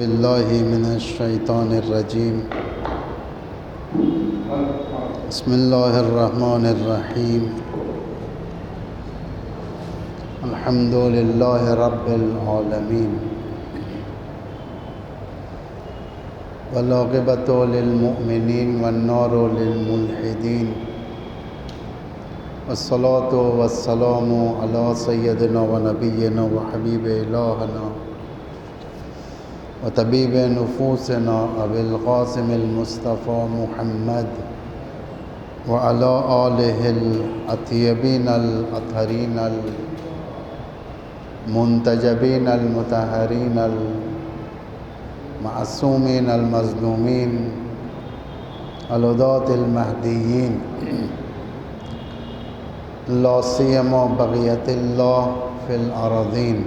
باللہ من الشیطان الرجیم بسم اللہ الرحمن الرحیم الحمد للہ رب العالمین والعاقبۃ للمؤمنین والنار للملحدین والصلاة والسلام علی سیدنا و نبینا و حبیب الہنا وطبیب نفوسنا ابی القاسم المصطفى محمد وعلى آلہ الاطیبین الاطہرین المنتجبین المطہرین المعصومین المظلومین الہداة المہدیین لا سیما بقیت اللہ فی الارضین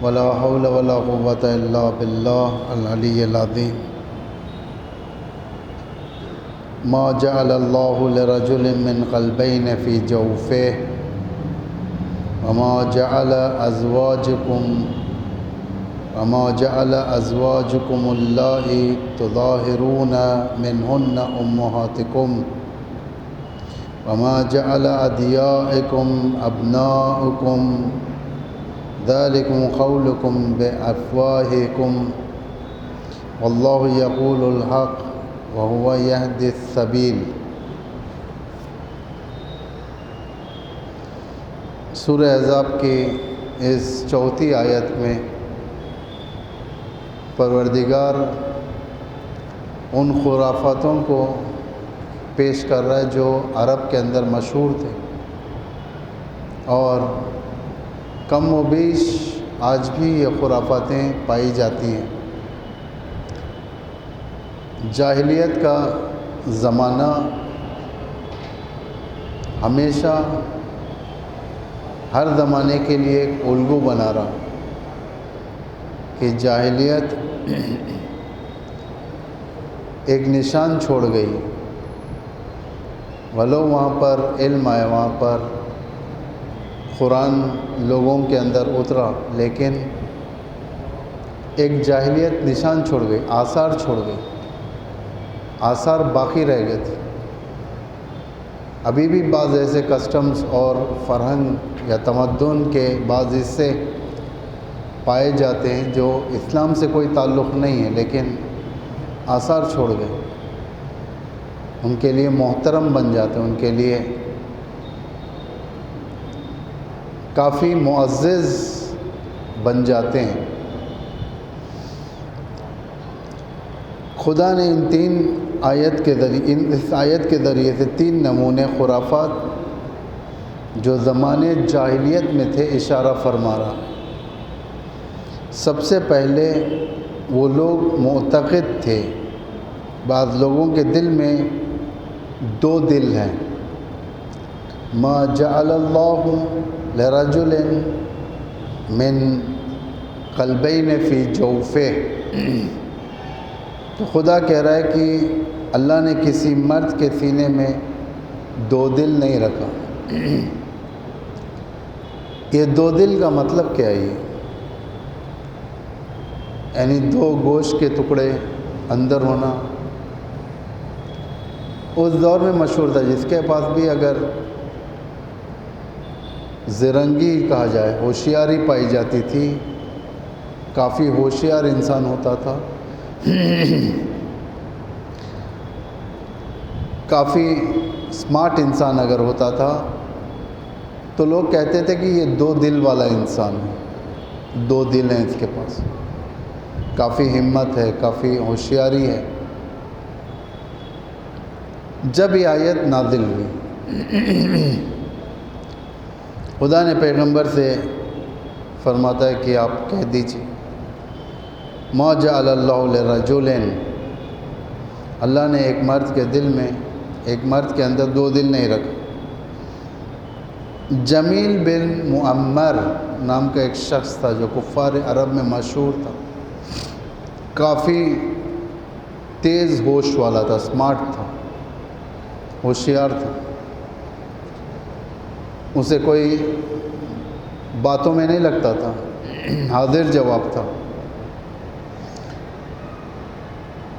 ولا حول ولا قوة الا باللہ العلی العظیم ما جعل اللہ لرجل من قلبین فی جوفہ وما جعل ازواجکم اللائی تظاہرون منہن امہاتکم وما جعل ادعیاءکم ابناءکم ذلکم قولکم بافواہکم واللہ یقول الحق وهو يهدي السبيل۔ سورہ احزاب کی اس چوتھی آیت میں پروردگار ان خرافاتوں کو پیش کر رہا ہے جو عرب کے اندر مشہور تھے اور کم و بیش آج بھی یہ خرافاتیں پائی جاتی ہیں۔ جاہلیت کا زمانہ ہمیشہ ہر زمانے کے لیے ایک الگو بنا رہا کہ جاہلیت ایک نشان چھوڑ گئی، ولو وہاں پر علم آیا، وہاں پر قرآن لوگوں کے اندر اترا، لیکن ایک جاہلیت نشان چھوڑ گئی، آثار چھوڑ گئی، آثار باقی رہ گئے تھے۔ ابھی بھی بعض ایسے کسٹمز اور فرہنگ یا تمدن کے بعض حصے پائے جاتے ہیں جو اسلام سے کوئی تعلق نہیں ہے، لیکن آثار چھوڑ گئے، ان کے لیے محترم بن جاتے ہیں، ان کے لیے کافی معزز بن جاتے ہیں۔ خدا نے اس آیت کے ذریعے سے 3 نمونے خرافات جو زمانے جاہلیت میں تھے اشارہ فرما رہا۔ سب سے پہلے وہ لوگ معتقد تھے، بعض لوگوں کے دل میں 2 دل ہیں۔ ما جعل اللہ لرجل من قلبین فی جوفہ، تو خدا کہہ رہا ہے کہ اللہ نے کسی مرد کے سینے میں 2 دل نہیں رکھا۔ یہ 2 دل کا مطلب کیا ہے؟ یعنی 2 گوشت کے ٹکڑے اندر ہونا اس دور میں مشہور تھا، جس کے پاس بھی اگر زرنگی کہا جائے، ہوشیاری پائی جاتی تھی، کافی ہوشیار انسان ہوتا تھا، کافی سمارٹ انسان اگر ہوتا تھا تو لوگ کہتے تھے کہ یہ 2 دل والا انسان ہے، 2 دل ہیں اس کے پاس، کافی ہمت ہے، کافی ہوشیاری ہے۔ جب یہ آیت نازل ہوئی، خدا نے پیغمبر سے فرماتا ہے کہ آپ کہہ دیجیے ما جعل اللہ لرجل، اللہ نے ایک مرد کے دل میں، ایک مرد کے اندر 2 دل نہیں رکھا۔ جمیل بن معمر نام کا ایک شخص تھا جو کفار عرب میں مشہور تھا، کافی تیز ہوش والا تھا، سمارٹ تھا، ہوشیار تھا، اسے کوئی باتوں میں نہیں لگتا تھا، حاضر جواب تھا۔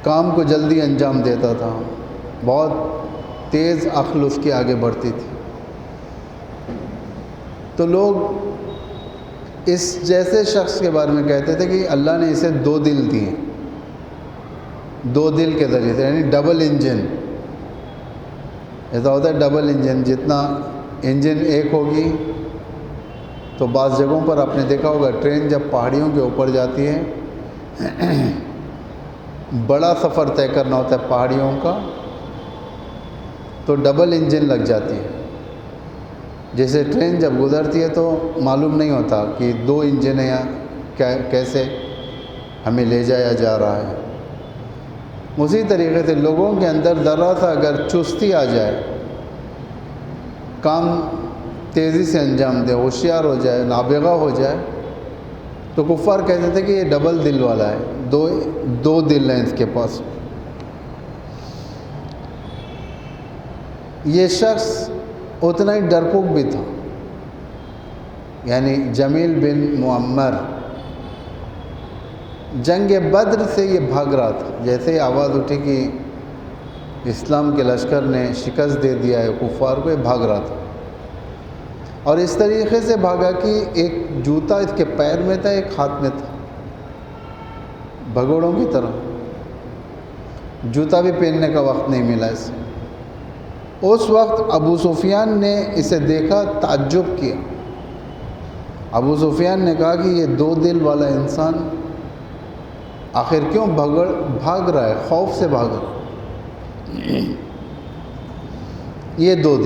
کام کو جلدی انجام دیتا تھا، بہت تیز عقل اس کی آگے بڑھتی تھی۔ تو لوگ اس جیسے شخص کے بارے میں کہتے تھے کہ اللہ نے اسے 2 دل دیے، 2 دل کے ذریعے سے، یعنی ڈبل انجن۔ ایسا ہوتا ہے ڈبل انجن، جتنا انجن ایک ہوگی تو بعض جگہوں پر آپ نے دیکھا ہوگا ٹرین جب پہاڑیوں کے اوپر جاتی ہے، بڑا سفر طے کرنا ہوتا ہے پہاڑیوں کا، تو ڈبل انجن لگ جاتی ہے۔ جیسے ٹرین جب گزرتی ہے تو معلوم نہیں ہوتا کہ 2 انجن ہیں یا کیسے ہمیں لے جایا جا رہا ہے۔ اسی طریقے سے لوگوں کے اندر ذرا سا اگر چستی آ جائے، کام تیزی سے انجام دے، ہوشیار ہو جائے، نابغہ ہو جائے، تو کفار کہتے تھے کہ یہ ڈبل دل والا ہے، دو دل ہیں اس کے پاس۔ یہ شخص اتنا ہی ڈرپوک بھی تھا، یعنی جمیل بن معمر جنگ بدر سے یہ بھاگ رہا تھا۔ جیسے ہی آواز اٹھی کہ اسلام کے لشکر نے شکست دے دیا ہے کفار کو، یہ بھاگ رہا تھا، اور اس طریقے سے بھاگا کہ ایک جوتا اس کے پیر میں تھا، ایک ہاتھ میں تھا، بھگوڑوں کی طرح۔ جوتا بھی پہننے کا وقت نہیں ملا اسے۔ اس وقت ابو سفیان نے اسے دیکھا، تعجب کیا۔ ابو سفیان نے کہا کہ یہ 2 دل والا انسان آخر کیوں بھاگ رہا ہے، خوف سے بھاگ رہا ہے۔ یہ 2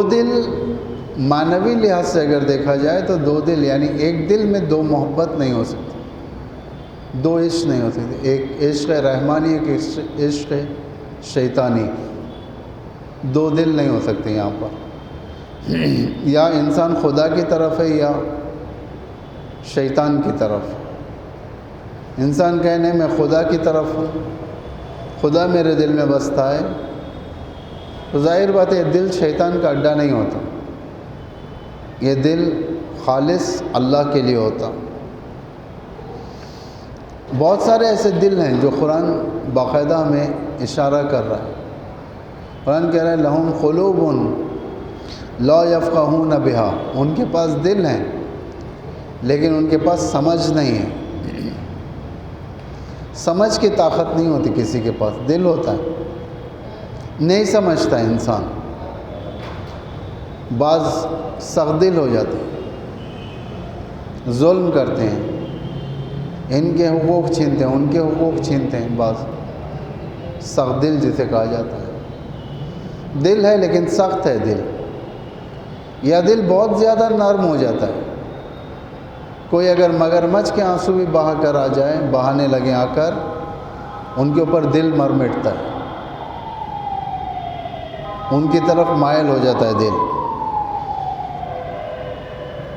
دل معنوی لحاظ سے اگر دیکھا جائے تو 2 دل یعنی ایک دل میں 2 محبت نہیں ہو سکتی، 2 عشق نہیں ہو سکتے، ایک عشق رحمانی، ایک عشق شیطانی، 2 دل نہیں ہو سکتے یہاں پر۔ یا انسان خدا کی طرف ہے یا شیطان کی طرف۔ انسان کہنے میں خدا کی طرف ہوں، خدا میرے دل میں بستا ہے، تو ظاہر بات ہے دل شیطان کا اڈا نہیں ہوتا، یہ دل خالص اللہ کے لیے ہوتا۔ بہت سارے ایسے دل ہیں جو قرآن باقاعدہ ہمیں اشارہ کر رہا ہے۔ قرآن کہہ رہا ہے لہم قلوب لا یفقہون بہا، ان کے پاس دل ہیں لیکن ان کے پاس سمجھ نہیں ہے۔ سمجھ کی طاقت نہیں ہوتی کسی کے پاس، دل ہوتا ہے، نہیں سمجھتا انسان۔ بعض سخت دل ہو جاتے ہیں، ظلم کرتے ہیں، ان کے حقوق چھینتے ہیں، ان کے حقوق چھینتے ہیں، بعض سخت دل جسے کہا جاتا ہے۔ دل ہے لیکن سخت ہے دل، یا دل بہت زیادہ نرم ہو جاتا ہے۔ کوئی اگر مگرمچھ کے آنسو بھی بہا کر آ جائے، بہانے لگیں آ کر، ان کے اوپر دل مر مٹتا ہے، ان کی طرف مائل ہو جاتا ہے دل۔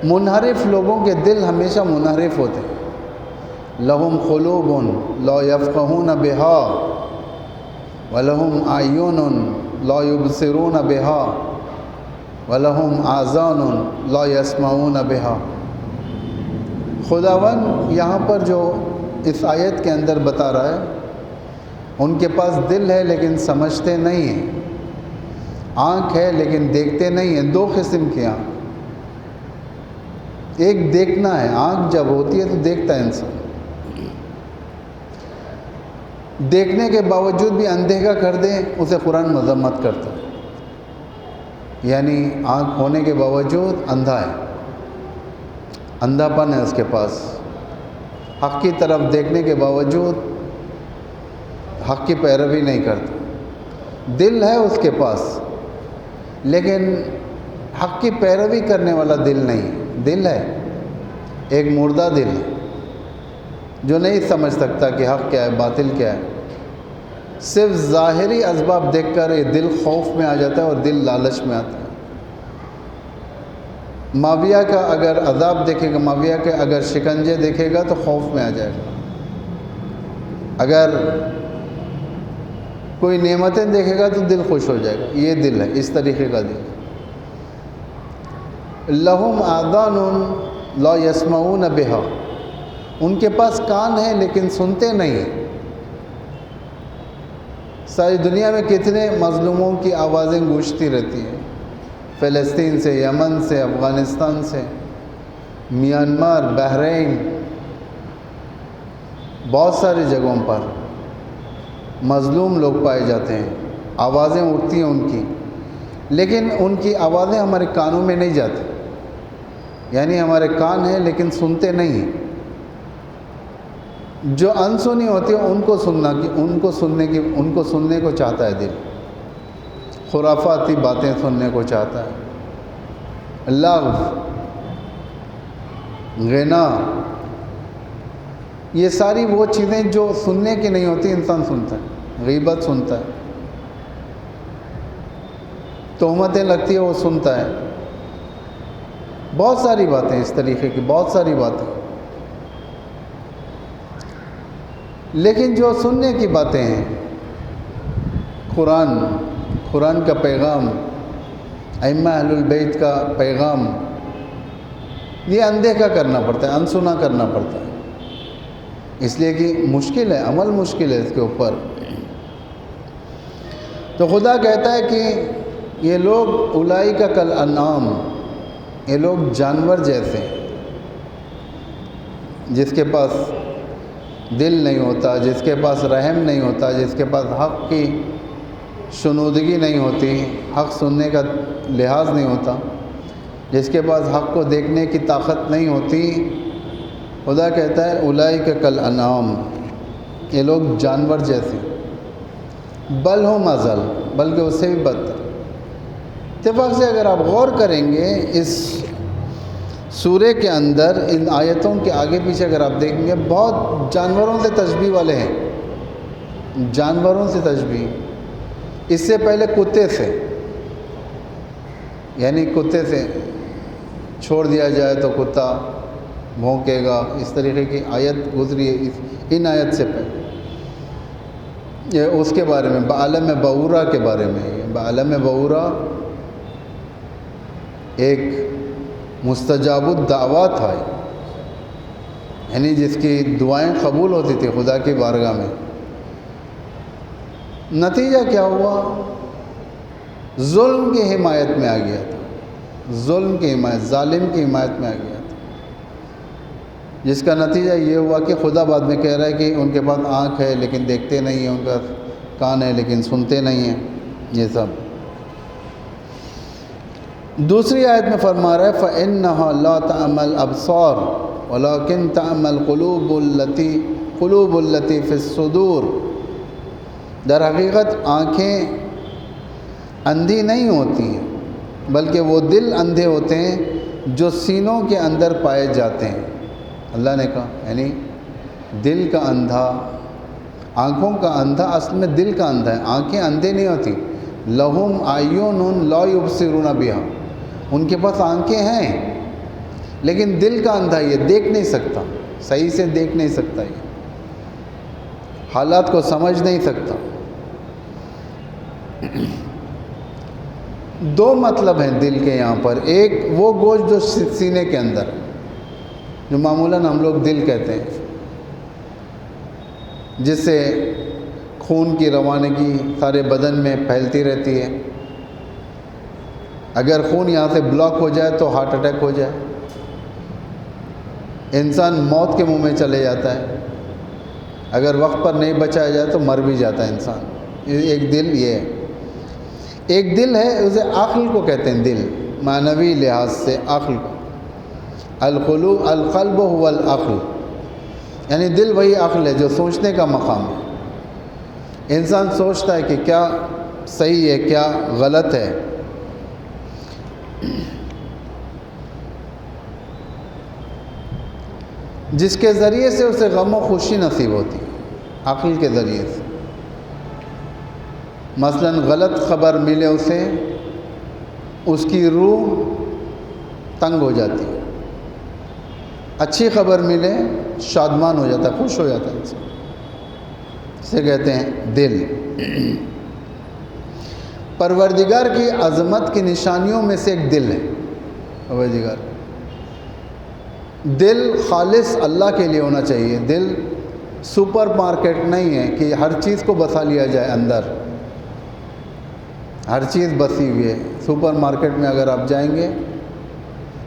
منحرف لوگوں کے دل ہمیشہ منحرف ہوتے ہیں۔ لہم قلوب لا یفقہون بہا ولہم اعین لا یبصرون بہا ولہم آذان لا یسمعون بہا۔ خداوند یہاں پر جو اس آیت کے اندر بتا رہا ہے، ان کے پاس دل ہے لیکن سمجھتے نہیں ہیں، آنکھ ہے لیکن دیکھتے نہیں ہیں۔ 2 قسم کی آنکھ، ایک دیکھنا ہے، آنکھ جب ہوتی ہے تو دیکھتا ہے انسان، دیکھنے کے باوجود بھی اندھیرا کر دیں اسے قرآن مذمت کرتا ہے، یعنی آنکھ ہونے کے باوجود اندھا ہے، اندھا پن ہے اس کے پاس، حق کی طرف دیکھنے کے باوجود حق کی پیروی نہیں کرتا۔ دل ہے اس کے پاس لیکن حق کی پیروی کرنے والا دل نہیں، دل ہے ایک مردہ دل ہے جو نہیں سمجھ سکتا کہ حق کیا ہے، باطل کیا ہے۔ صرف ظاہری اسباب دیکھ کر یہ دل خوف میں آ جاتا ہے اور دل لالچ میں آتا ہے۔ معاویہ کا اگر عذاب دیکھے گا، معاویہ کے اگر شکنجے دیکھے گا تو خوف میں آ جائے گا، اگر کوئی نعمتیں دیکھے گا تو دل خوش ہو جائے گا۔ یہ دل ہے، اس طریقے کا دل۔ لہم آذان لا یسمعون بہا، ان کے پاس کان ہے لیکن سنتے نہیں ہیں۔ ساری دنیا میں کتنے مظلوموں کی آوازیں گونجتی رہتی ہیں، فلسطین سے، یمن سے، افغانستان سے، میانمار، بحرین، بہت ساری جگہوں پر مظلوم لوگ پائے جاتے ہیں، آوازیں اٹھتی ہیں ان کی، لیکن ان کی آوازیں ہمارے کانوں میں نہیں جاتی، یعنی ہمارے کان ہیں لیکن سنتے نہیں ہیں۔ جو انسنی ہوتی ہے ان کو سننے کو چاہتا ہے دل، خرافاتی باتیں سننے کو چاہتا ہے، لغو، غنا، یہ ساری وہ چیزیں جو سننے کی نہیں ہوتی انسان سنتا ہے، غیبت سنتا ہے، تہمتیں لگتی ہے وہ سنتا ہے، بہت ساری باتیں اس طریقے کی، بہت ساری باتیں۔ لیکن جو سننے کی باتیں ہیں، قرآن کا پیغام، ائمہ اہل البیت کا پیغام، یہ اندیکھا کرنا پڑتا ہے، انسنا کرنا پڑتا ہے، اس لیے کہ مشکل ہے، عمل مشکل ہے اس کے اوپر۔ تو خدا کہتا ہے کہ یہ لوگ اولئک کالانعام، یہ لوگ جانور جیسے ہیں، جس کے پاس دل نہیں ہوتا، جس کے پاس رحم نہیں ہوتا، جس کے پاس حق کی شنودگی نہیں ہوتی، حق سننے کا لحاظ نہیں ہوتا، جس کے پاس حق کو دیکھنے کی طاقت نہیں ہوتی، خدا کہتا ہے اولئک کالانعام، یہ لوگ جانور جیسے، بل ہم اضل، بلکہ اس سے بھی بدتر۔ اتفاق سے اگر آپ غور کریں گے اس سورے کے اندر، ان آیتوں کے آگے پیچھے اگر آپ دیکھیں گے، بہت جانوروں سے تشبیہ والے ہیں، جانوروں سے تشبیہ، اس سے پہلے کتے سے، یعنی کتے سے چھوڑ دیا جائے تو کتا بھونکے گا، اس طریقے کی آیت گزری ہے ان آیت سے پہلے۔ یہ اس کے بارے میں، بعالم بعورہ کے بارے میں، بعالم بعورہ ایک مستجاب الدعوات تھا، یعنی جس کی دعائیں قبول ہوتی تھی خدا کی بارگاہ میں۔ نتیجہ کیا ہوا؟ ظلم کی حمایت میں آ گیا تھا، ظلم کی حمایت، ظالم کی حمایت میں آ گیا تھا، جس کا نتیجہ یہ ہوا کہ خدا بعد میں کہہ رہا ہے کہ ان کے پاس آنکھ ہے لیکن دیکھتے نہیں ہیں، ان کا کان ہے لیکن سنتے نہیں ہیں، یہ سب۔ دوسری آیت میں فرما رہا ہے فَإِنَّهَا لَا تَعْمَى الْأَبْصَارُ وَلَكِنْ تَعْمَى الْقُلُوبُ الَّتِي فِي الصُّدُورِ، در حقیقت آنکھیں اندھی نہیں ہوتی ہیں، بلکہ وہ دل اندھے ہوتے ہیں جو سینوں کے اندر پائے جاتے ہیں۔ اللہ نے کہا یعنی دل کا اندھا، آنکھوں کا اندھا اصل میں دل کا اندھا ہے، آنکھیں اندھے نہیں ہوتی۔ لَهُمْ أَعْيُنٌ لَا يُبْصِرُونَ بِهَا، ان کے پاس آنکھیں ہیں لیکن دل کا اندھا، یہ دیکھ نہیں سکتا، صحیح سے دیکھ نہیں سکتا، یہ حالات کو سمجھ نہیں سکتا۔ دو مطلب ہیں دل کے یہاں پر، ایک وہ گوشت جو سینے کے اندر ہے، جو معمولاً ہم لوگ دل کہتے ہیں، جس سے خون کی روانگی سارے بدن میں پھیلتی رہتی ہے۔ اگر خون یہاں سے بلاک ہو جائے تو ہارٹ اٹیک ہو جائے، انسان موت کے منہ میں چلے جاتا ہے، اگر وقت پر نہیں بچایا جائے تو مر بھی جاتا ہے انسان۔ ایک دل یہ ہے، ایک دل ہے، اسے عقل کو کہتے ہیں، دل معنوی لحاظ سے عقل کو، القلب هو العقل، یعنی دل وہی عقل ہے جو سوچنے کا مقام ہے، انسان سوچتا ہے کہ کیا صحیح ہے کیا غلط ہے۔ جس کے ذریعے سے اسے غم و خوشی نصیب ہوتی ہے، عقل کے ذریعے سے۔ مثلا غلط خبر ملے اسے، اس کی روح تنگ ہو جاتی ہے، اچھی خبر ملے شادمان ہو جاتا ہے، خوش ہو جاتا ہے انسان، اسے کہتے ہیں دل۔ پروردگار کی عظمت کی نشانیوں میں سے ایک دل ہے، پروردگار دل خالص اللہ کے لیے ہونا چاہیے. دل سپر مارکیٹ نہیں ہے کہ ہر چیز کو بسا لیا جائے اندر. ہر چیز بسی ہوئی ہے. سپر مارکیٹ میں اگر آپ جائیں گے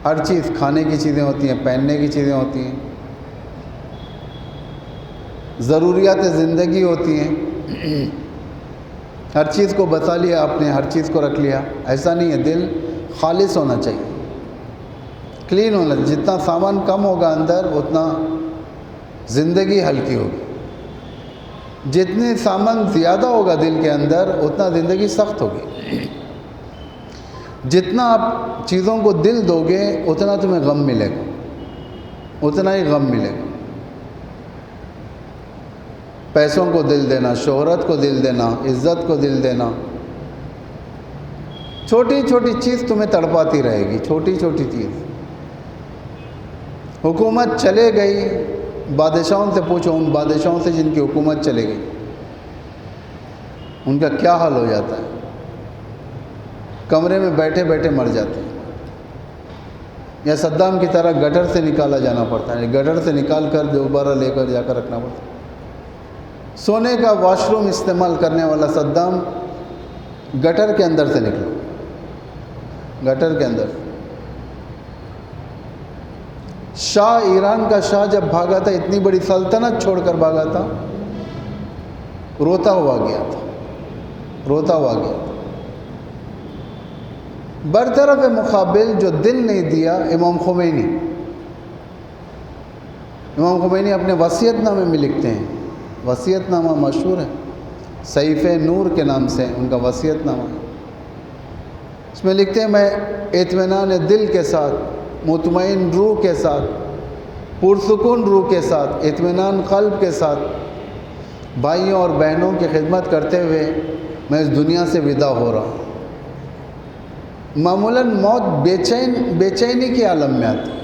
ہر چیز کھانے کی چیزیں ہوتی ہیں, پہننے کی چیزیں ہوتی ہیں, ضروریات زندگی ہوتی ہیں. ہر چیز کو بسا لیا آپ نے, ہر چیز کو رکھ لیا. ایسا نہیں ہے. دل خالص ہونا چاہیے, کلین ہونا. جتنا سامان کم ہوگا اندر اتنا زندگی ہلکی ہوگی. جتنے سامان زیادہ ہوگا دل کے اندر اتنا زندگی سخت ہوگی. جتنا آپ چیزوں کو دل دو گے اتنا تمہیں غم ملے گا, اتنا ہی غم ملے گا. پیسوں کو دل دینا, شہرت کو دل دینا, عزت کو دل دینا, چھوٹی چھوٹی چیز تمہیں تڑپاتی رہے گی. چھوٹی چھوٹی چیز. حکومت چلے گئی, بادشاہوں سے پوچھو, ان بادشاہوں سے جن کی حکومت چلے گئی ان کا کیا حال ہو جاتا ہے. کمرے میں بیٹھے بیٹھے مر جاتے ہیں. یا صدام کی طرح گٹر سے نکالا جانا پڑتا ہے, گٹر سے نکال کر دوبارہ لے کر جا کر رکھنا پڑتا ہے. سونے کا واش روم استعمال کرنے والا صدام گٹر کے اندر سے نکلا, گٹر کے اندر. شاہ, ایران کا شاہ جب بھاگا تھا, اتنی بڑی سلطنت چھوڑ کر بھاگا تھا, روتا ہوا گیا تھا, روتا ہوا گیا تھا. برطرف مقابل جو دل نہیں دیا امام خمینی. امام خمینی اپنے وصیت نامے میں لکھتے ہیں, وصیت نامہ مشہور ہے, صحیفہ نور کے نام سے ان کا وصیت نامہ ہے. اس میں لکھتے ہیں میں اطمینان دل کے ساتھ, مطمئن روح کے ساتھ, پرسکون روح کے ساتھ, اطمینان قلب کے ساتھ بھائیوں اور بہنوں کی خدمت کرتے ہوئے میں اس دنیا سے ودا ہو رہا ہوں. معمولاً موت بے چینی کے عالم میں آتی ہے.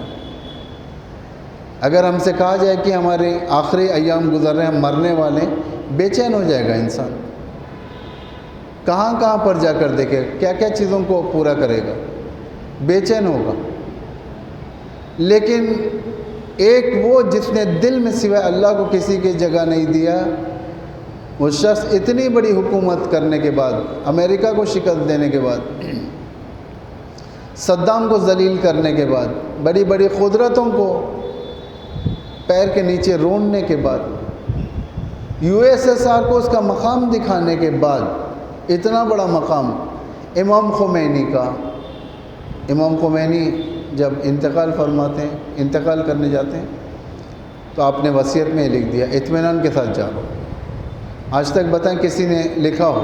اگر ہم سے کہا جائے کہ ہمارے آخری ایام گزر رہے ہیں, ہم مرنے والے, بے چین ہو جائے گا انسان. کہاں کہاں پر جا کر دیکھے, کیا کیا چیزوں کو پورا کرے گا, بے چین ہوگا. لیکن ایک وہ جس نے دل میں سوائے اللہ کو کسی کی جگہ نہیں دیا, وہ شخص اتنی بڑی حکومت کرنے کے بعد, امریکہ کو شکست دینے کے بعد, صدام کو ذلیل کرنے کے بعد, بڑی بڑی قدرتوں کو پیر کے نیچے روننے کے بعد, USSR کو اس کا مقام دکھانے کے بعد, اتنا بڑا مقام امام خمینی کا. امام خمینی جب انتقال فرماتے ہیں, انتقال کرنے جاتے ہیں, تو آپ نے وصیت میں لکھ دیا اطمینان کے ساتھ جاؤ. آج تک بتائیں کسی نے لکھا ہو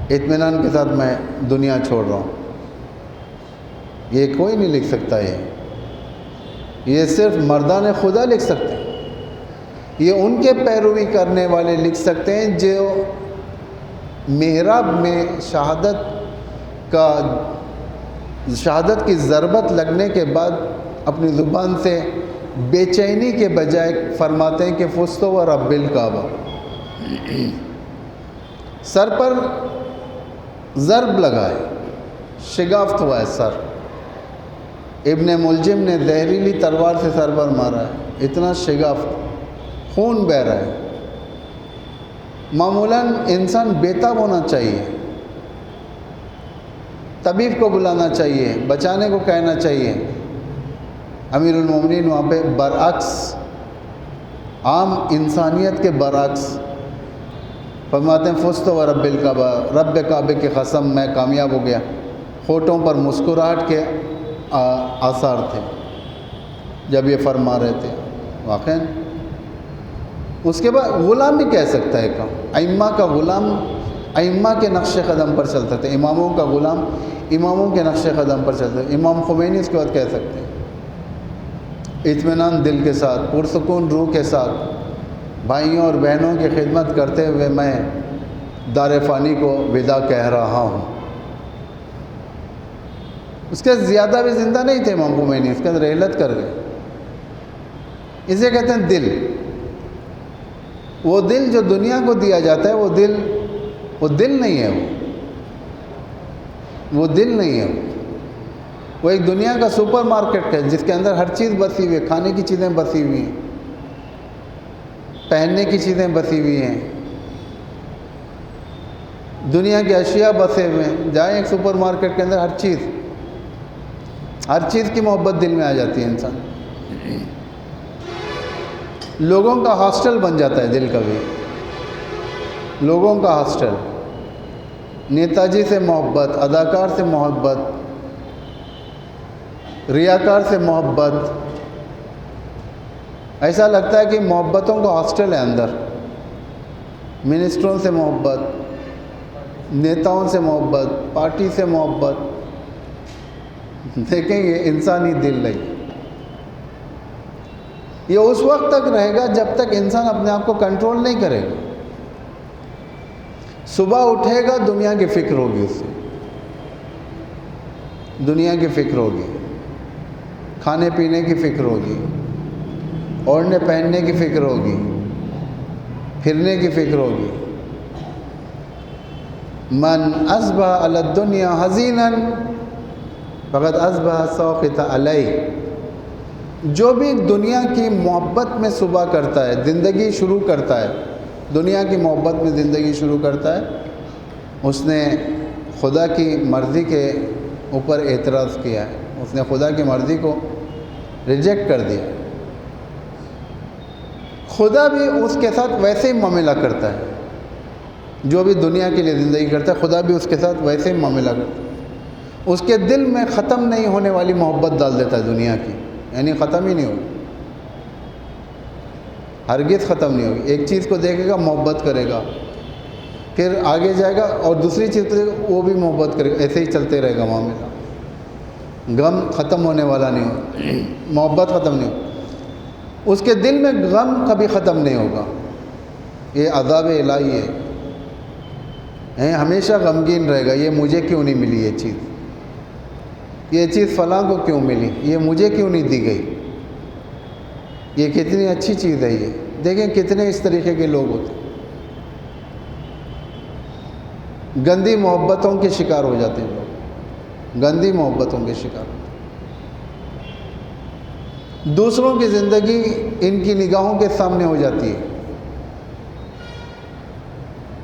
اطمینان کے ساتھ میں دنیا چھوڑ رہا ہوں؟ یہ کوئی نہیں لکھ سکتا. یہ صرف مردان خدا لکھ سکتے ہیں. یہ ان کے پیروی کرنے والے لکھ سکتے ہیں جو محراب میں شہادت کی ضربت لگنے کے بعد اپنی زبان سے بے چینی کے بجائے فرماتے ہیں کہ فزت و رب الکعبہ. سر پر ضرب لگائے, شگافت ہوا ہے سر. ابن ملجم نے زہریلی تلوار سے سر پر مارا ہے, اتنا شگافت, خون بہہ رہا ہے. معمولاً انسان بیتاب ہونا چاہیے, طبیب کو بلانا چاہیے, بچانے کو کہنا چاہیے. امیر المومنین وہاں پہ برعکس, عام انسانیت کے برعکس فرماتے ہیں فزت و رب الکعبہ, رب کعبے کی قسم میں کامیاب ہو گیا. ہونٹوں پر مسکراہٹ کے آثار تھے جب یہ فرما رہے تھے. واقعاً اس کے بعد غلام بھی کہہ سکتا ہے, ائمہ کا غلام ائمہ کے نقش قدم پر چلتا تھا, اماموں کا غلام اماموں کے نقش قدم پر چلتا تھا. امام خمینی اس کے بعد کہہ سکتے ہیں اطمینان دل کے ساتھ, پرسکون روح کے ساتھ بھائیوں اور بہنوں کی خدمت کرتے ہوئے میں دار فانی کو ودا کہہ رہا ہوں. اس کے زیادہ بھی زندہ نہیں تھے امام خمینی, اس کے اندر رحلت کر گئے. اسے کہتے ہیں دل. وہ دل جو دنیا کو دیا جاتا ہے وہ دل نہیں ہے, وہ دل نہیں ہے. وہ ایک دنیا کا سپر مارکیٹ ہے جس کے اندر ہر چیز بسی ہوئی ہے، کھانے کی چیزیں بسی ہوئی ہیں، پہننے کی چیزیں بسی ہوئی ہیں، دنیا کی اشیاء بسے ہوئے ہیں۔ جائیں ایک سپر مارکیٹ کے اندر ہر چیز کی محبت دل میں آ جاتی ہے انسان، لوگوں کا ہاسٹل بن جاتا ہے دل کا بھی، لوگوں کا ہاسٹل، نیتا جی سے محبت، اداکار سے محبت، ریاکار سے محبت، ایسا لگتا ہے کہ محبتوں کا ہاسٹل ہے اندر، منسٹروں سے محبت، نیتاؤں سے محبت، پارٹی سے محبت، دیکھیں گے انسانی دل نہیں۔ یہ اس وقت تک رہے گا جب تک انسان اپنے آپ کو کنٹرول نہیں کرے گا۔ صبح اٹھے گا دنیا کی فکر ہوگی، اس سے دنیا کی فکر ہوگی، کھانے پینے کی فکر ہوگی، اوڑھنے پہننے کی فکر ہوگی، پھرنے کی فکر ہوگی۔ من اصبح علی الدنیا حزینا فقد اصبح ساخط علیہ، جو بھی دنیا کی محبت میں صبح کرتا ہے، زندگی شروع کرتا ہے، دنیا کی محبت میں زندگی شروع کرتا ہے، اس نے خدا کی مرضی کے اوپر اعتراض کیا ہے، اس نے خدا کی مرضی کو ریجیکٹ کر دیا۔ خدا بھی اس کے ساتھ ویسے ہی معاملہ کرتا ہے، جو بھی دنیا کے لیے زندگی کرتا ہے خدا بھی اس کے ساتھ ویسے ہی معاملہ کرتا ہے، اس کے دل میں ختم نہیں ہونے والی محبت ڈال دیتا ہے دنیا کی، یعنی ختم ہی نہیں ہوگی، ہرگز ختم نہیں ہوگی۔ ایک چیز کو دیکھے گا محبت کرے گا، پھر آگے جائے گا اور دوسری چیز کو دیکھے گا وہ بھی محبت کرے گا، ایسے ہی چلتے رہے گا معاملہ، غم ختم ہونے والا نہیں ہوگا، محبت ختم نہیں ہوگی، اس کے دل میں غم کبھی ختم نہیں ہوگا۔ یہ عذاب الہی ہے، ہمیشہ غمگین رہے گا، یہ مجھے کیوں نہیں ملی یہ چیز فلاں کو کیوں ملی، یہ مجھے کیوں نہیں دی گئی، یہ کتنی اچھی چیز ہے۔ یہ دیکھیں کتنے اس طریقے کے لوگ ہوتے ہیں، گندی محبتوں کے شکار ہو جاتے ہیں لوگ، گندی محبتوں کے شکار ہوتے ہیں، دوسروں کی زندگی ان کی نگاہوں کے سامنے ہو جاتی ہے۔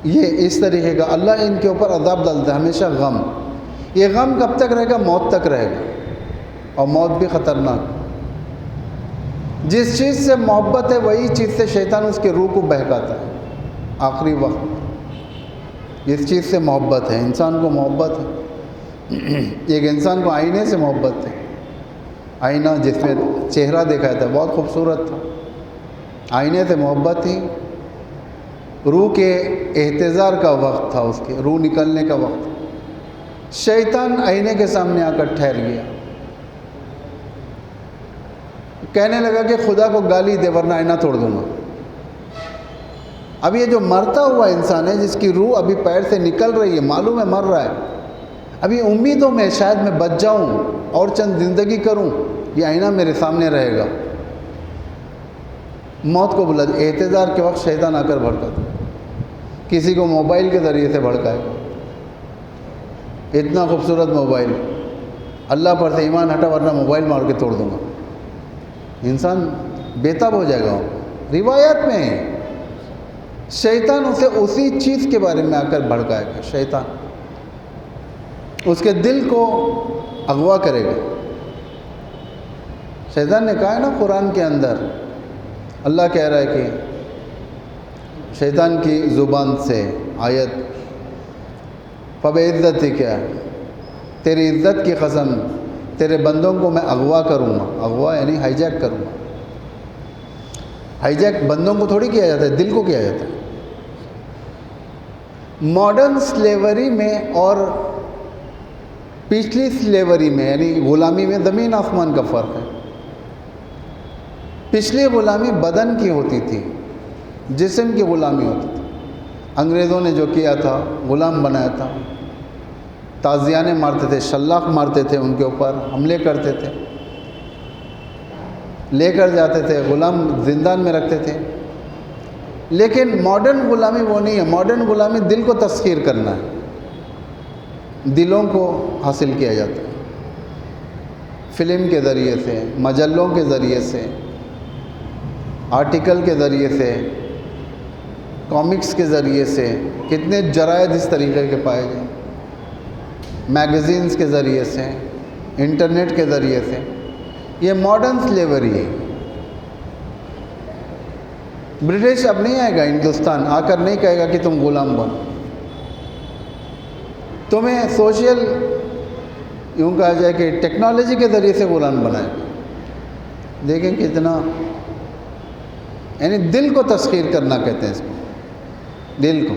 یہ اس طریقے کا اللہ ان کے اوپر عذاب ڈالتا ہے، ہمیشہ غم۔ یہ غم کب تک رہے گا؟ موت تک رہے گا، اور موت بھی خطرناک۔ جس چیز سے محبت ہے وہی چیز سے شیطان اس کے روح کو بہکاتا ہے آخری وقت۔ جس چیز سے محبت ہے، انسان کو محبت ہے، ایک انسان کو آئینے سے محبت ہے، آئینہ جس میں چہرہ دیکھا جاتا ہے بہت خوبصورت تھا، آئینے سے محبت تھی، روح کے احتضار کا وقت تھا، اس کے روح نکلنے کا وقت، شیطان آئینے کے سامنے آ کر ٹھہر گیا، کہنے لگا کہ خدا کو گالی دے ورنہ آئینہ توڑ دوں گا۔ اب یہ جو مرتا ہوا انسان ہے، جس کی روح ابھی پیر سے نکل رہی ہے، معلوم ہے مر رہا ہے، ابھی امیدوں میں شاید میں بچ جاؤں اور چند زندگی کروں، یہ آئینہ میرے سامنے رہے گا، موت کو بلا دے۔ احتضار کے وقت شیطان آ کر بھڑکاتا، کسی کو موبائل کے ذریعے سے بھڑکائے، اتنا خوبصورت موبائل، اللہ پر سے ایمان ہٹا ورنہ موبائل مار کے توڑ دوں گا، انسان بے تاب ہو جائے گا۔ روایت میں ہے شیطان اسے اسی چیز کے بارے میں آ کر بھڑکائے گا، شیطان اس کے دل کو اغوا کرے گا۔ شیطان نے کہا ہے نا قرآن کے اندر، اللہ کہہ رہا ہے کہ شیطان کی زبان سے آیت، فَبِعِزَّتِكَ کیا ہے، تیری عزت کی قسم تیرے بندوں کو میں اغوا کروں گا، اغوا یعنی ہائی جیک کروں گا۔ ہائی جیک بندوں کو تھوڑی کیا جاتا ہے، دل کو کیا جاتا ہے۔ ماڈرن سلیوری میں اور پچھلی سلیوری میں یعنی غلامی میں زمین آسمان کا فرق ہے۔ پچھلی غلامی بدن کی ہوتی تھی، جسم کی غلامی ہوتی تھی، انگریزوں نے جو کیا تھا غلام بنایا تھا، تازیانے مارتے تھے، شلاق مارتے تھے، ان کے اوپر حملے کرتے تھے، لے کر جاتے تھے، غلام زندان میں رکھتے تھے۔ لیکن ماڈرن غلامی وہ نہیں ہے، ماڈرن غلامی دل کو تسخیر کرنا ہے، دلوں کو حاصل کیا جاتا ہے۔ فلم کے ذریعے سے، مجلوں کے ذریعے سے، آرٹیکل کے ذریعے سے، کامکس کے ذریعے سے، کتنے جرائد اس طریقے کے پائے گئے، میگزینز کے ذریعے سے، انٹرنیٹ کے ذریعے سے۔ یہ ماڈرن سلیوری ہے۔ برٹش اب نہیں آئے گا ہندوستان، آ کر نہیں کہے گا کہ تم غلام بنو، تمہیں سوشل یوں کہا جائے کہ ٹیکنالوجی کے ذریعے سے غلام بنائے گا۔ دیکھیں کتنا، یعنی دل کو تسخیر کرنا کہتے ہیں اس کو، دل کو۔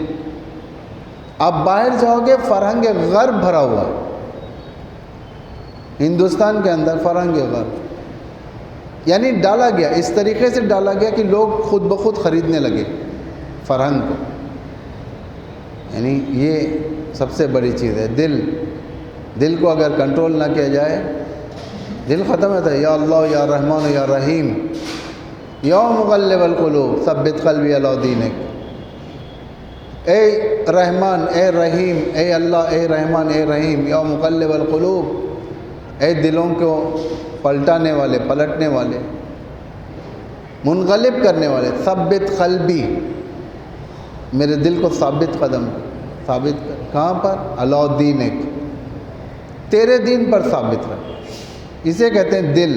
آپ باہر جاؤ گے فرہنگ غرب بھرا ہوا ہے، ہندوستان کے اندر فرہنگ غرب، یعنی ڈالا گیا، اس طریقے سے ڈالا گیا کہ لوگ خود بخود خریدنے لگے فرہنگ کو۔ یعنی یہ سب سے بڑی چیز ہے، دل کو اگر کنٹرول نہ کیا جائے، دل ختم ہوتا ہے۔ یا اللہ یا رحمان یا رحیم، یا مغلب القلوب ثبت قلبی علی دینک۔ اے رحمان، اے رحیم، اے اللہ، اے رحمان، اے رحیم، یا مقلب القلوب، اے دلوں کو پلٹانے والے، پلٹنے والے، منقلب کرنے والے، ثبت قلبی، میرے دل کو ثابت قدم، ثابت کر، کہاں پر؟ علی دینک، تیرے دین پر ثابت رکھ۔ اسے کہتے ہیں دل۔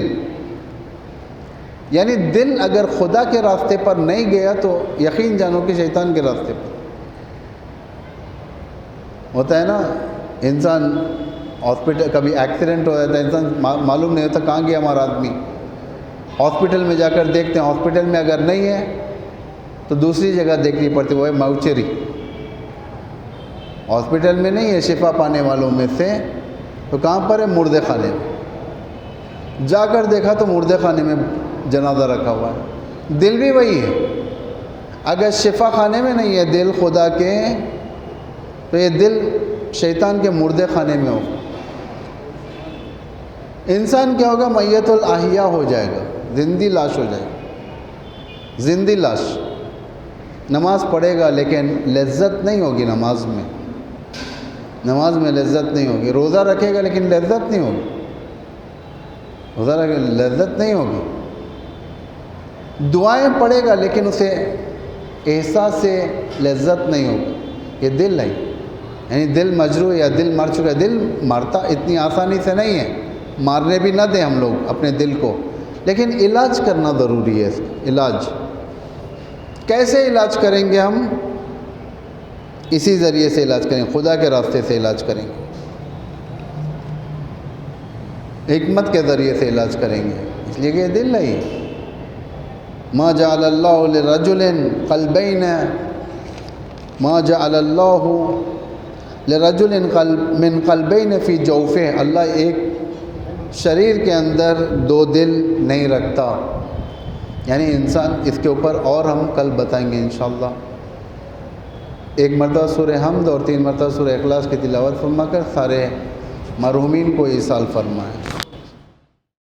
یعنی دل اگر خدا کے راستے پر نہیں گیا تو یقین جانو کہ شیطان کے راستے پر ہوتا ہے نا۔ انسان ہاسپٹل، کبھی ایکسیڈنٹ ہو جاتا ہے، انسان معلوم نہیں ہوتا کہاں گیا ہمارا آدمی، ہاسپٹل میں جا کر دیکھتے ہیں، ہاسپٹل میں اگر نہیں ہے تو دوسری جگہ دیکھنی پڑتی، وہ ہے موچری۔ ہاسپٹل میں نہیں ہے شفا پانے والوں میں سے تو کہاں پر ہے؟ مردے خانے میں۔ جا کر دیکھا تو مردے خانے میں جنازہ رکھا ہوا ہے۔ دل بھی وہی ہے، اگر شفا خانے میں نہیں ہے دل خدا کے، تو یہ دل شیطان کے مردے خانے میں ہوگا۔ انسان کیا ہوگا؟ میت الاحیاء ہو جائے گا، زندہ لاش ہو جائے گا، زندہ لاش۔ نماز پڑھے گا لیکن لذت نہیں ہوگی نماز میں، نماز میں لذت نہیں ہوگی۔ روزہ رکھے گا لیکن لذت نہیں ہوگی، روزہ رکھے گا لذت نہیں ہوگی۔ دعائیں پڑھے گا لیکن اسے احساس سے لذت نہیں ہوگی۔ یہ دل ہے، یعنی دل مجروح یا دل مر چکا ہے۔ دل مرتا اتنی آسانی سے نہیں ہے، مارنے بھی نہ دیں ہم لوگ اپنے دل کو، لیکن علاج کرنا ضروری ہے۔ اس کا علاج کیسے علاج کریں گے ہم؟ اسی ذریعے سے علاج کریں گے، خدا کے راستے سے علاج کریں گے، حکمت کے ذریعے سے علاج کریں گے۔ اس لیے کہ یہ دل نہیں، ما جعل اللہ لرجل قلبین، ما جعل اللہ لرجل من قلبین فی جوفہ، اللہ ایک شریر کے اندر دو دل نہیں رکھتا۔ یعنی انسان، اس کے اوپر اور ہم کل بتائیں گے انشاءاللہ۔ ایک مرتبہ سورہ حمد اور 3 مرتبہ سورہ اخلاص کی تلاوت فرما کر سارے مرحومین کو ایصال فرمائیں۔